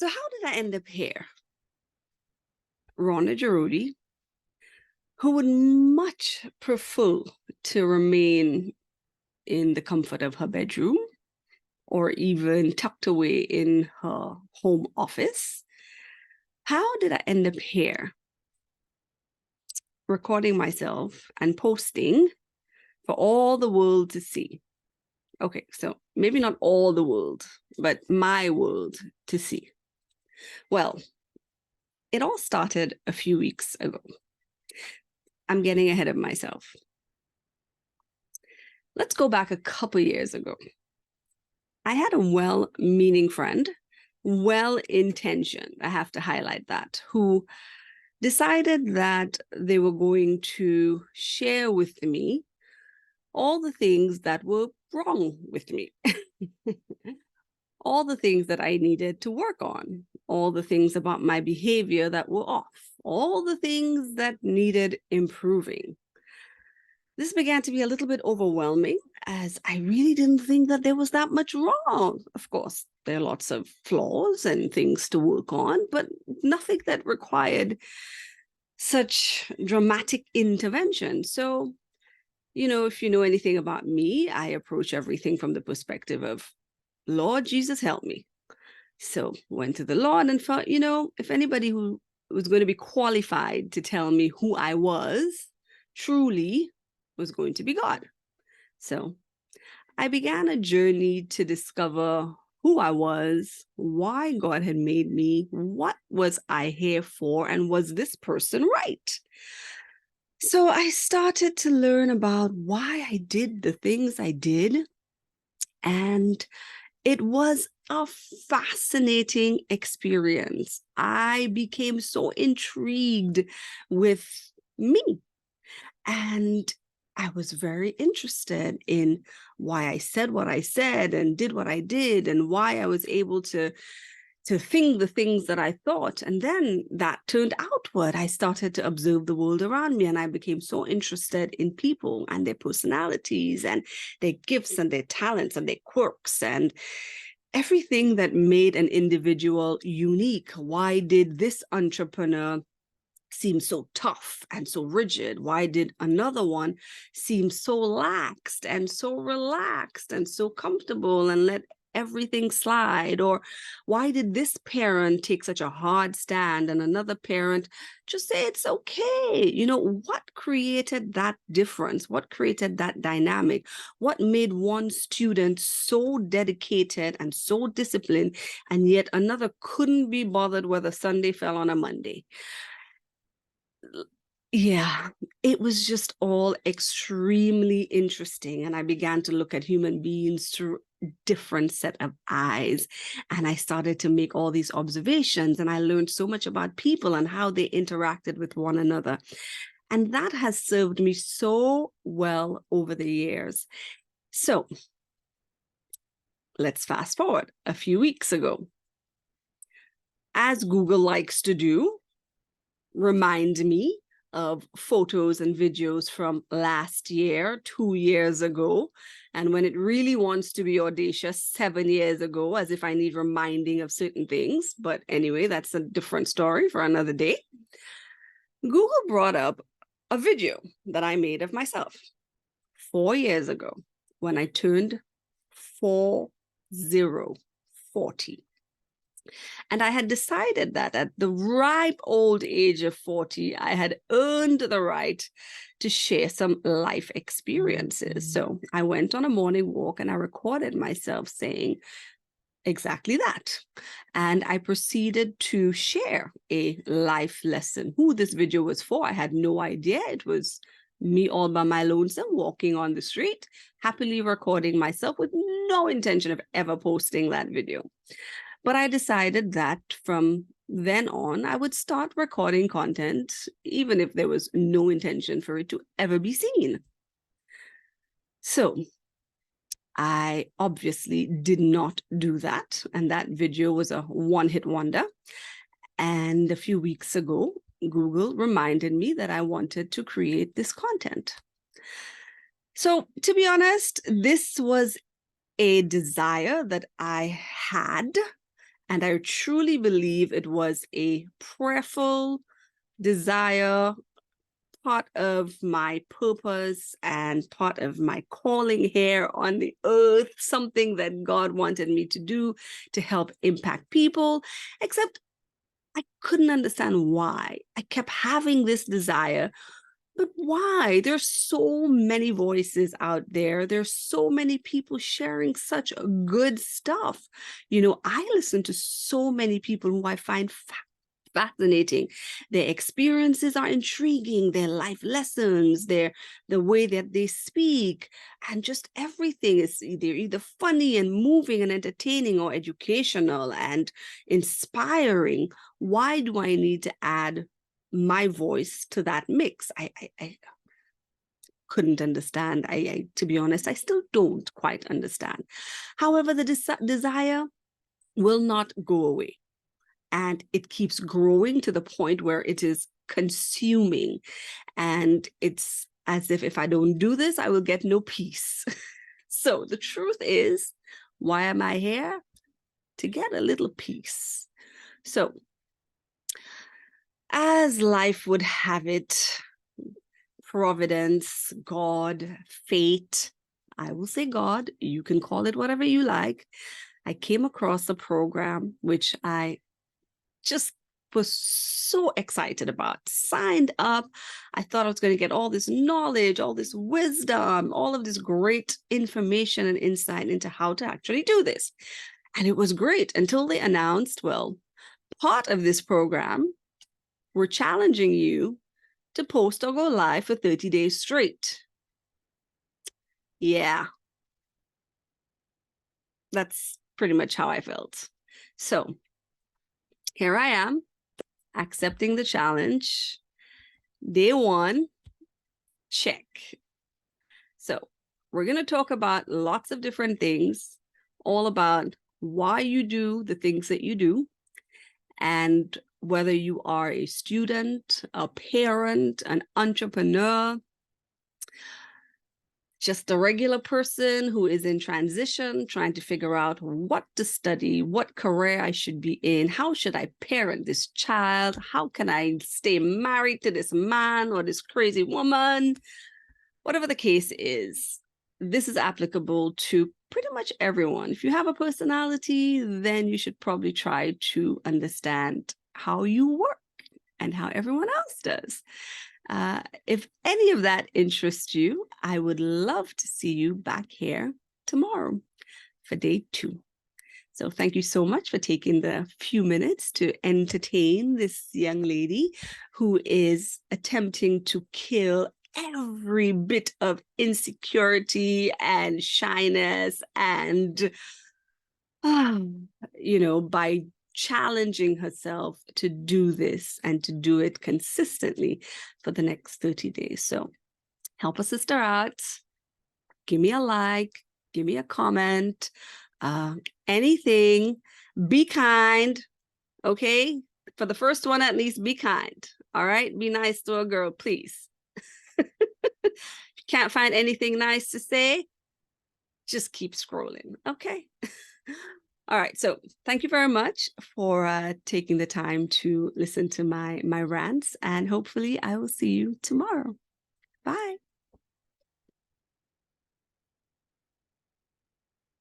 So how did I end up here? Rhonda Giroudi, who would much prefer to remain in the comfort of her bedroom or even tucked away in her home office. How did I end up here? Recording myself and posting for all the world to see. Okay, so maybe not all the world, but my world to see. Well, it all started a few weeks ago. I'm getting ahead of myself. Let's go back a couple years ago. I had a well-meaning friend, well-intentioned, I have to highlight that, who decided that they were going to share with me all the things that were wrong with me, all the things that I needed to work on, all the things about my behavior that were off, all the things that needed improving. This began to be a little bit overwhelming as I really didn't think that there was that much wrong. Of course, there are lots of flaws and things to work on, but nothing that required such dramatic intervention. So, if you know anything about me, I approach everything from the perspective of, Lord Jesus, help me. So went to the Lord and felt, if anybody who was going to be qualified to tell me who I was truly was going to be God. So I began a journey to discover who I was, why God had made me, what was I here for, and was this person right? So I started to learn about why I did the things I did, and it was a fascinating experience. I became so intrigued with me, and I was very interested in why I said what I said and did what I did, and why I was able to think the things that I thought. And then that turned outward. I started to observe the world around me, and I became so interested in people and their personalities and their gifts and their talents and their quirks and everything that made an individual unique. Why did this entrepreneur seem so tough and so rigid? Why did another one seem so laxed and so relaxed and so comfortable and let everything slide? Or why did this parent take such a hard stand and another parent just say it's okay? What created that difference? What created that dynamic? What made one student so dedicated and so disciplined, and yet another couldn't be bothered whether Sunday fell on a Monday? Yeah, it was just all extremely interesting. And I began to look at human beings through a different set of eyes. And I started to make all these observations, and I learned so much about people and how they interacted with one another. And that has served me so well over the years. So let's fast forward a few weeks ago. As Google likes to do, remind me of photos and videos from last year, 2 years ago, and when it really wants to be audacious, 7 years ago, as if I need reminding of certain things. But anyway, that's a different story for another day. Google brought up a video that I made of myself 4 years ago when I turned 40. And I had decided that at the ripe old age of 40, I had earned the right to share some life experiences. So I went on a morning walk and I recorded myself saying exactly that. And I proceeded to share a life lesson. Who this video was for, I had no idea. It was me all by my lonesome walking on the street, happily recording myself with no intention of ever posting that video. But I decided that from then on, I would start recording content, even if there was no intention for it to ever be seen. So I obviously did not do that. And that video was a one-hit wonder. And a few weeks ago, Google reminded me that I wanted to create this content. So to be honest, this was a desire that I had And I truly believe it was a prayerful desire, part of my purpose and part of my calling here on the earth, something that God wanted me to do to help impact people, except I couldn't understand why. I kept having this desire, but why? There's so many voices out there. There's so many people sharing such good stuff. I listen to so many people who I find fascinating. Their experiences are intriguing, their life lessons, the way that they speak, and just everything is either funny and moving and entertaining or educational and inspiring. Why do I need to add my voice to that mix? I couldn't understand. To be honest, I still don't quite understand. However, the desire will not go away. And it keeps growing to the point where it is consuming. And it's as if I don't do this, I will get no peace. So the truth is, why am I here? To get a little peace. So as life would have it, providence, God, fate, I will say God, you can call it whatever you like. I came across a program which I just was so excited about, signed up. I thought I was going to get all this knowledge, all this wisdom, all of this great information and insight into how to actually do this. And it was great until they announced, well, part of this program, we're challenging you to post or go live for 30 days straight. Yeah, that's pretty much how I felt. So here I am, accepting the challenge. Day one, check. So we're going to talk about lots of different things, all about why you do the things that you do, and whether you are a student, a parent, an entrepreneur, just a regular person who is in transition, trying to figure out what to study, what career I should be in, how should I parent this child, how can I stay married to this man or this crazy woman, whatever the case is. This is applicable to pretty much everyone. If you have a personality, then you should probably try to understand how you work and how everyone else does. If any of that interests you, I would love to see you back here tomorrow for day 2. So thank you so much for taking the few minutes to entertain this young lady who is attempting to kill every bit of insecurity and shyness and, by challenging herself to do this and to do it consistently for the next 30 days. So help a sister out. Give me a like, give me a comment, anything. Be kind, okay? For the first one, at least be kind, all right? Be nice to a girl, please. If you can't find anything nice to say, just keep scrolling, okay? All right, so thank you very much for taking the time to listen to my rants, and hopefully I will see you tomorrow. Bye.